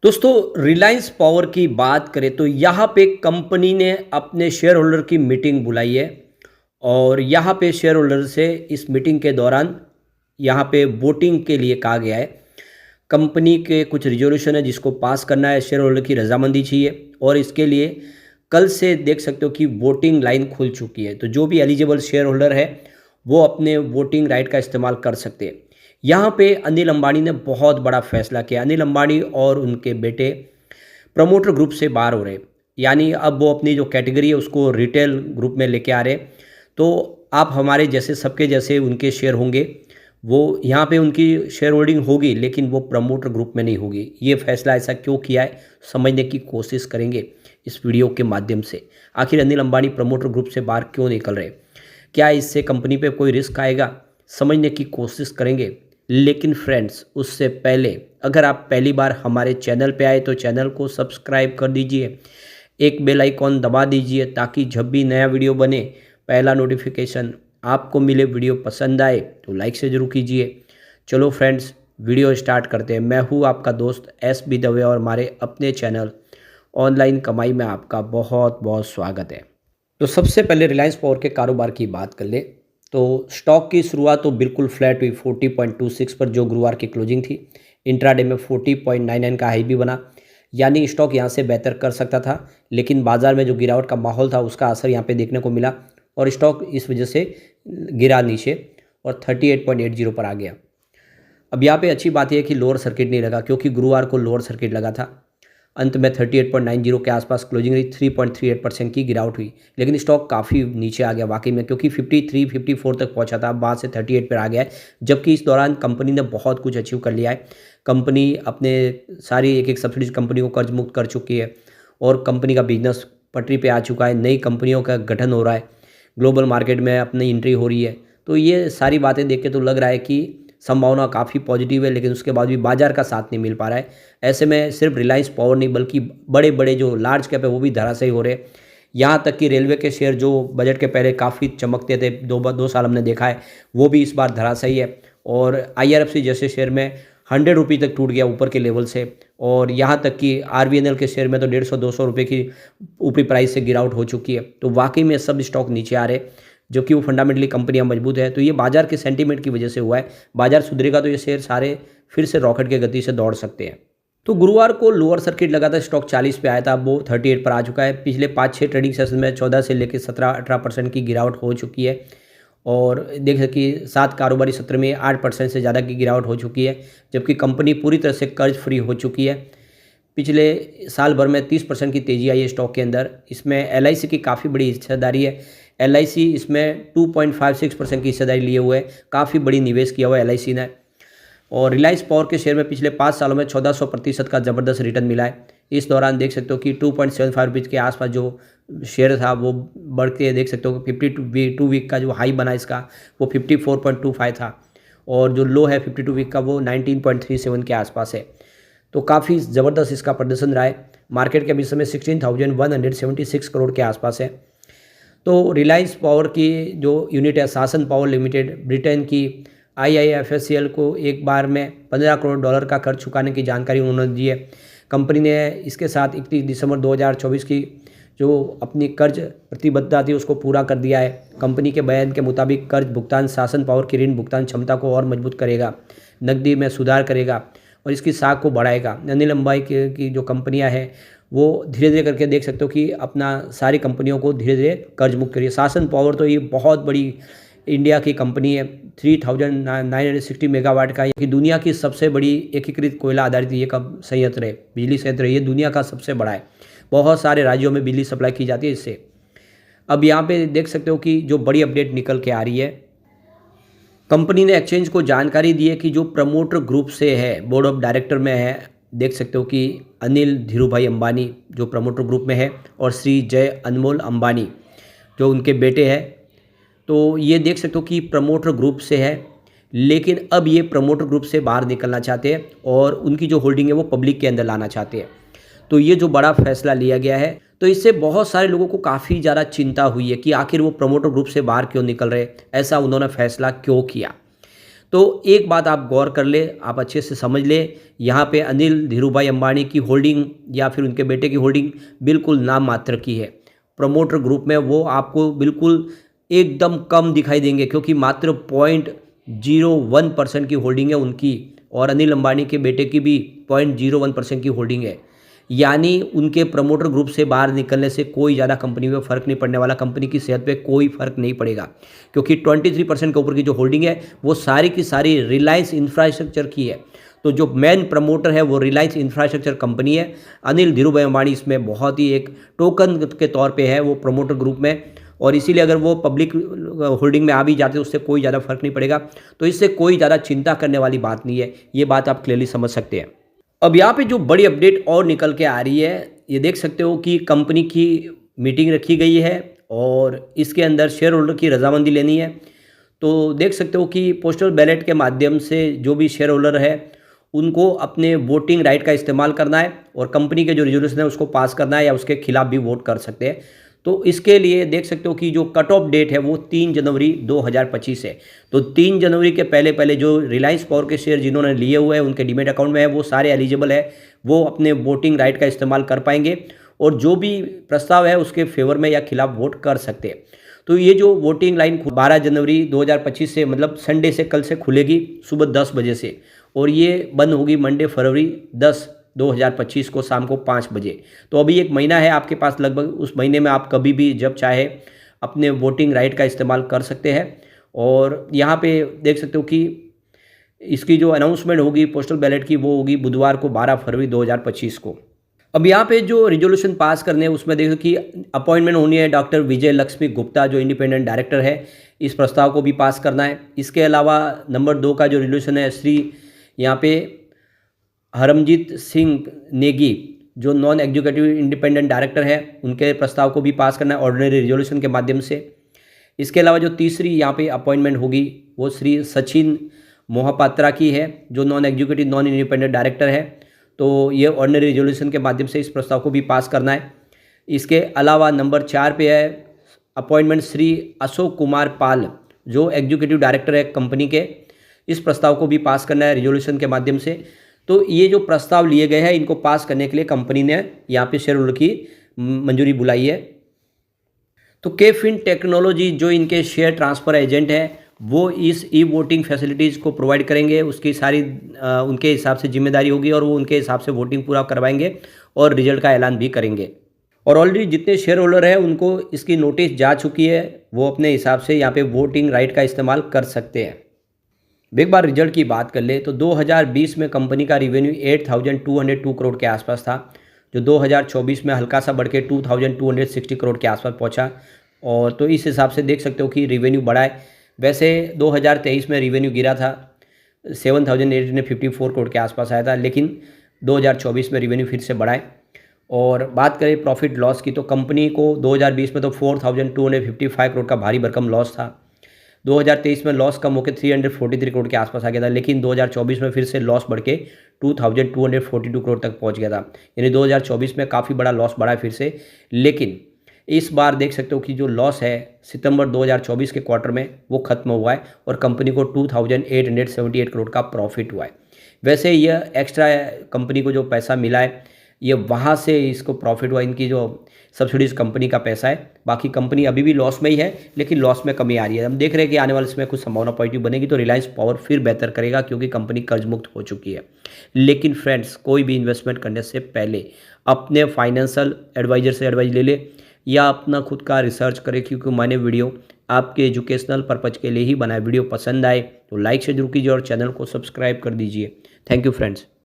दोस्तों रिलायंस पावर की बात करें तो यहाँ पे कंपनी ने अपने शेयर होल्डर की मीटिंग बुलाई है और यहाँ पे शेयर होल्डर से इस मीटिंग के दौरान यहाँ पे वोटिंग के लिए कहा गया है। कंपनी के कुछ रिजोल्यूशन है जिसको पास करना है, शेयर होल्डर की रजामंदी चाहिए और इसके लिए कल से देख सकते हो कि वोटिंग लाइन खुल चुकी है। तो जो भी एलिजिबल शेयर होल्डर है वो अपने वोटिंग राइट का इस्तेमाल कर सकते हैं। यहाँ पे अनिल अंबानी ने बहुत बड़ा फैसला किया। अनिल अंबानी और उनके बेटे प्रमोटर ग्रुप से बाहर हो रहे, यानी अब वो अपनी जो कैटेगरी है उसको रिटेल ग्रुप में लेके आ रहे। तो आप हमारे जैसे सबके जैसे उनके शेयर होंगे, वो यहाँ पे उनकी शेयर होल्डिंग होगी लेकिन वो प्रमोटर ग्रुप में नहीं होगी। ये फैसला ऐसा क्यों किया है समझने की कोशिश करेंगे इस वीडियो के माध्यम से। आखिर अनिल अंबानी प्रमोटर ग्रुप से बाहर क्यों निकल रहे, क्या इससे कंपनी पे कोई रिस्क आएगा, समझने की कोशिश करेंगे। लेकिन फ्रेंड्स उससे पहले अगर आप पहली बार हमारे चैनल पे आए तो चैनल को सब्सक्राइब कर दीजिए, एक बेल आइकॉन दबा दीजिए ताकि जब भी नया वीडियो बने पहला नोटिफिकेशन आपको मिले। वीडियो पसंद आए तो लाइक से जरूर कीजिए। चलो फ्रेंड्स वीडियो स्टार्ट करते हैं। मैं हूँ आपका दोस्त एस बी दवे और हमारे अपने चैनल ऑनलाइन कमाई में आपका बहुत बहुत स्वागत है। तो सबसे पहले रिलायंस पावर के कारोबार की बात कर ले तो स्टॉक की शुरुआत तो बिल्कुल फ्लैट हुई 40.26 पर, जो गुरुवार की क्लोजिंग थी। इंट्राडे में 40.99 का हाई भी बना, यानी स्टॉक यहां से बेहतर कर सकता था, लेकिन बाजार में जो गिरावट का माहौल था उसका असर यहां पे देखने को मिला और स्टॉक इस वजह से गिरा नीचे और 38.80 पर आ गया। अब यहाँ पे अच्छी बात यह है कि लोअर सर्किट नहीं लगा, क्योंकि गुरुवार को लोअर सर्किट लगा था। अंत में 38.90 के आसपास क्लोजिंग रही, 3.38% की गिरावट हुई, लेकिन स्टॉक काफ़ी नीचे आ गया वाकई में, क्योंकि 53-54 तक पहुंचा था, अब वहाँ से 38 पर आ गया है। जबकि इस दौरान कंपनी ने बहुत कुछ अचीव कर लिया है। कंपनी अपने सारी एक एक सब्सिडी कंपनी को कर्ज मुक्त कर चुकी है और कंपनी का बिजनेस पटरी पे आ चुका है। नई कंपनियों का गठन हो रहा है, ग्लोबल मार्केट में अपनी एंट्री हो रही है। तो ये सारी बातें देख के तो लग रहा है कि संभावना काफ़ी पॉजिटिव है, लेकिन उसके बाद भी बाजार का साथ नहीं मिल पा रहा है। ऐसे में सिर्फ रिलायंस पावर नहीं बल्कि बड़े बड़े जो लार्ज कैप है वो भी धराशायी हो रहे हैं। यहाँ तक कि रेलवे के शेयर जो बजट के पहले काफ़ी चमकते थे, दो साल हमने देखा है, वो भी इस बार धराशायी है। और IRFC जैसे शेयर में 100 रुपये तक टूट गया ऊपर के लेवल से, और यहाँ तक कि RVNL के शेयर में तो 150-200 रुपये की ऊपरी प्राइस से गिरावट हो चुकी है। तो वाकई में सब स्टॉक नीचे आ रहे, जो कि वो फंडामेंटली कंपनियां मजबूत है। तो ये बाजार के सेंटीमेंट की वजह से हुआ है। बाजार सुधरेगा तो ये शेयर सारे फिर से रॉकेट की गति से दौड़ सकते हैं। तो गुरुवार को लोअर सर्किट लगा था, स्टॉक 40 पे आया था, अब वो 38 पर आ चुका है। पिछले 5-6 ट्रेडिंग सेशन में 14 से लेकर 17-18% की गिरावट हो चुकी है और देख सकते 7 कारोबारी सत्र में 8% से ज़्यादा की गिरावट हो चुकी है, जबकि कंपनी पूरी तरह से कर्ज फ्री हो चुकी है। पिछले साल भर में 30% की तेज़ी आई है स्टॉक के अंदर। इसमें LIC की काफ़ी बड़ी हिस्सेदारी है। LIC इसमें 2.56% की हिस्सेदारी लिए हुए है, काफ़ी बड़ी निवेश किया हुआ है LIC ने। और रिलायंस पावर के शेयर में पिछले 5 सालों में 1400% का ज़बरदस्त रिटर्न मिला है। इस दौरान देख सकते हो कि 2.75 रुपीज़ के आसपास जो शेयर था वो बढ़ के देख सकते हो कि 52 वीक का जो हाई बना इसका वो 54.25 था, और जो लो है 52 वीक का वो 19.37 के आसपास है। तो काफ़ी ज़बरदस्त इसका प्रदर्शन रहा है। मार्केट कैप इस समय 16,176 करोड़ के आसपास है। तो रिलायंस पावर की जो यूनिट है शासन पावर लिमिटेड, ब्रिटेन की IIFSCL को एक बार में $15 करोड़ का कर्ज चुकाने की जानकारी उन्होंने दी है। कंपनी ने इसके साथ 31 दिसंबर 2024 की जो अपनी कर्ज प्रतिबद्धता थी उसको पूरा कर दिया है। कंपनी के बयान के मुताबिक कर्ज भुगतान शासन पावर की ऋण भुगतान क्षमता को और मजबूत करेगा, नकदी में सुधार करेगा और इसकी साख को बढ़ाएगा। अनिल अंबानी की जो कंपनियां हैं वो धीरे धीरे करके देख सकते हो कि अपना सारी कंपनियों को धीरे धीरे कर्ज मुक्त करिए। शासन पावर तो ये बहुत बड़ी इंडिया की कंपनी है, 3960 मेगावाट का, ये दुनिया की सबसे बड़ी एकीकृत कोयला आधारित ये का संयंत्र है, बिजली संयंत्र है। ये दुनिया का सबसे बड़ा है, बहुत सारे राज्यों में बिजली सप्लाई की जाती है इससे। अब यहाँ पे देख सकते हो कि जो बड़ी अपडेट निकल के आ रही है, कंपनी ने एक्सचेंज को जानकारी दी है कि जो प्रमोटर ग्रुप से है, बोर्ड ऑफ डायरेक्टर में है, देख सकते हो कि अनिल धीरूभाई अंबानी जो प्रमोटर ग्रुप में है और श्री जय अनमोल अंबानी जो उनके बेटे हैं। तो ये देख सकते हो कि प्रमोटर ग्रुप से है, लेकिन अब ये प्रमोटर ग्रुप से बाहर निकलना चाहते हैं और उनकी जो होल्डिंग है वो पब्लिक के अंदर लाना चाहते हैं। तो ये जो बड़ा फैसला लिया गया है, तो इससे बहुत सारे लोगों को काफ़ी ज़्यादा चिंता हुई है कि आखिर वो प्रमोटर ग्रुप से बाहर क्यों निकल रहे, ऐसा उन्होंने फैसला क्यों किया। तो एक बात आप गौर कर ले, आप अच्छे से समझ ले, यहाँ पे अनिल धीरूभाई अंबानी की होल्डिंग या फिर उनके बेटे की होल्डिंग बिल्कुल नाम मात्र की है। प्रमोटर ग्रुप में वो आपको बिल्कुल एकदम कम दिखाई देंगे, क्योंकि मात्र 0.01% की होल्डिंग है उनकी, और अनिल अंबानी के बेटे की भी 0.01% की होल्डिंग है। यानी उनके प्रमोटर ग्रुप से बाहर निकलने से कोई ज़्यादा कंपनी में फ़र्क नहीं पड़ने वाला, कंपनी की सेहत पे कोई फ़र्क नहीं पड़ेगा, क्योंकि 23% के ऊपर की जो होल्डिंग है वो सारी की सारी रिलायंस इंफ्रास्ट्रक्चर की है। तो जो मेन प्रमोटर है वो रिलायंस इंफ्रास्ट्रक्चर कंपनी है। अनिल धीरूभाई अंबानी इसमें बहुत ही एक टोकन के तौर पे है वो प्रमोटर ग्रुप में, और इसीलिए अगर वो पब्लिक होल्डिंग में आ भी जाते हैं उससे कोई ज़्यादा फर्क नहीं पड़ेगा। तो इससे कोई ज़्यादा चिंता करने वाली बात नहीं है, ये बात आप क्लियरली समझ सकते हैं। अब यहाँ पे जो बड़ी अपडेट और निकल के आ रही है, ये देख सकते हो कि कंपनी की मीटिंग रखी गई है और इसके अंदर शेयर होल्डर की रजामंदी लेनी है। तो देख सकते हो कि पोस्टल बैलेट के माध्यम से जो भी शेयर होल्डर है उनको अपने वोटिंग राइट का इस्तेमाल करना है, और कंपनी के जो रेजोल्यूशन है उसको पास करना है, या उसके खिलाफ भी वोट कर सकते हैं। तो इसके लिए देख सकते हो कि जो कट ऑफ डेट है वो 3 जनवरी 2025 है। तो 3 जनवरी के पहले पहले जो रिलायंस पावर के शेयर जिन्होंने लिए हुए हैं उनके डीमेट अकाउंट में है वो सारे एलिजिबल है, वो अपने वोटिंग राइट का इस्तेमाल कर पाएंगे, और जो भी प्रस्ताव है उसके फेवर में या खिलाफ वोट कर सकते हैं। तो ये जो वोटिंग लाइन 12 जनवरी 2025 से, मतलब संडे से, कल से खुलेगी सुबह 10 बजे से, और ये बंद होगी मंडे फरवरी 10, 2025 को शाम को 5 बजे। तो अभी एक महीना है आपके पास लगभग, उस महीने में आप कभी भी जब चाहे अपने वोटिंग राइट का इस्तेमाल कर सकते हैं। और यहाँ पे देख सकते हो कि इसकी जो अनाउंसमेंट होगी पोस्टल बैलेट की वो होगी बुधवार को 12 फरवरी 2025 को। अब यहाँ पे जो रिजोल्यूशन पास करने हैं उसमें देखो कि अपॉइंटमेंट होनी है डॉक्टर विजय लक्ष्मी गुप्ता जो इंडिपेंडेंट डायरेक्टर है, इस प्रस्ताव को भी पास करना है। इसके अलावा नंबर 2 का जो रिजोल्यूशन है श्री यहाँ पे हरमजीत सिंह नेगी जो नॉन एग्जीक्यूटिव इंडिपेंडेंट डायरेक्टर है उनके प्रस्ताव को भी पास करना है ऑर्डिनरी रिजोल्यूशन के माध्यम से। इसके अलावा जो तीसरी यहाँ पे अपॉइंटमेंट होगी वो श्री सचिन मोहपात्रा की है जो non executive non independent director है, तो ये ऑर्डिनरी रिजोल्यूशन के माध्यम से इस प्रस्ताव को भी पास करना है। इसके अलावा नंबर 4 पे है अपॉइंटमेंट श्री अशोक कुमार पाल जो एग्जीक्यूटिव डायरेक्टर है कंपनी के, इस प्रस्ताव को भी पास करना है रिजोल्यूशन के माध्यम से। तो ये जो प्रस्ताव लिए गए हैं इनको पास करने के लिए कंपनी ने यहाँ पे शेयर होल्डर की मंजूरी बुलाई है। तो केफिन टेक्नोलॉजी जो इनके शेयर ट्रांसफ़र एजेंट है वो इस ई वोटिंग फैसिलिटीज़ को प्रोवाइड करेंगे, उसकी सारी उनके हिसाब से जिम्मेदारी होगी और वो उनके हिसाब से वोटिंग पूरा करवाएंगे और रिजल्ट का ऐलान भी करेंगे। और ऑलरेडी जितने शेयर होल्डर हैं उनको इसकी नोटिस जा चुकी है, वो अपने हिसाब से यहाँ पे वोटिंग राइट का इस्तेमाल कर सकते हैं। एक बार रिजल्ट की बात कर ले तो 2020 में कंपनी का रिवेन्यू 8,202 करोड़ के आसपास था, जो 2024 में हल्का सा बढ़ के 2,260 करोड़ के आसपास पहुंचा। और तो इस हिसाब से देख सकते हो कि रिवेन्यू बढ़ा है। वैसे 2023 में रिवेन्यू गिरा था, 7,854 करोड़ के आसपास आया था, लेकिन 2024 में रिवेन्यू फिर से बढ़ा है। और बात करें प्रॉफिट लॉस की तो कंपनी को 2020 में तो 4,255 करोड़ का भारी भरकम लॉस था। 2023 में लॉस कम होकर 343 करोड़ के आसपास आ गया था, लेकिन 2024 में फिर से लॉस बढ़ के 2,242 करोड़ तक पहुंच गया था। यानी 2024 में काफ़ी बड़ा लॉस बढ़ा है फिर से। लेकिन इस बार देख सकते हो कि जो लॉस है सितंबर 2024 के क्वार्टर में वो खत्म हुआ है और कंपनी को 2,878 करोड़ का प्रॉफिट हुआ है। वैसे यह एक्स्ट्रा कंपनी को जो पैसा मिला है ये वहाँ से इसको प्रॉफिट हुआ, इनकी जो सब्सिडीज कंपनी का पैसा है। बाकी कंपनी अभी भी लॉस में ही है, लेकिन लॉस में कमी आ रही है। हम देख रहे हैं कि आने वाले समय कुछ संभावना पॉजिटिव बनेगी तो रिलायंस पावर फिर बेहतर करेगा क्योंकि कंपनी कर्ज मुक्त हो चुकी है। लेकिन फ्रेंड्स, कोई भी इन्वेस्टमेंट करने से पहले अपने फाइनेंशियल एडवाइजर से एडवाइस ले ले या अपना खुद का रिसर्च करें, क्योंकि मैंने वीडियो आपके एजुकेशनल पर्पज़ के लिए ही बनाया। वीडियो पसंद आए तो लाइक से जरूर कीजिए और चैनल को सब्सक्राइब कर दीजिए। Thank you friends.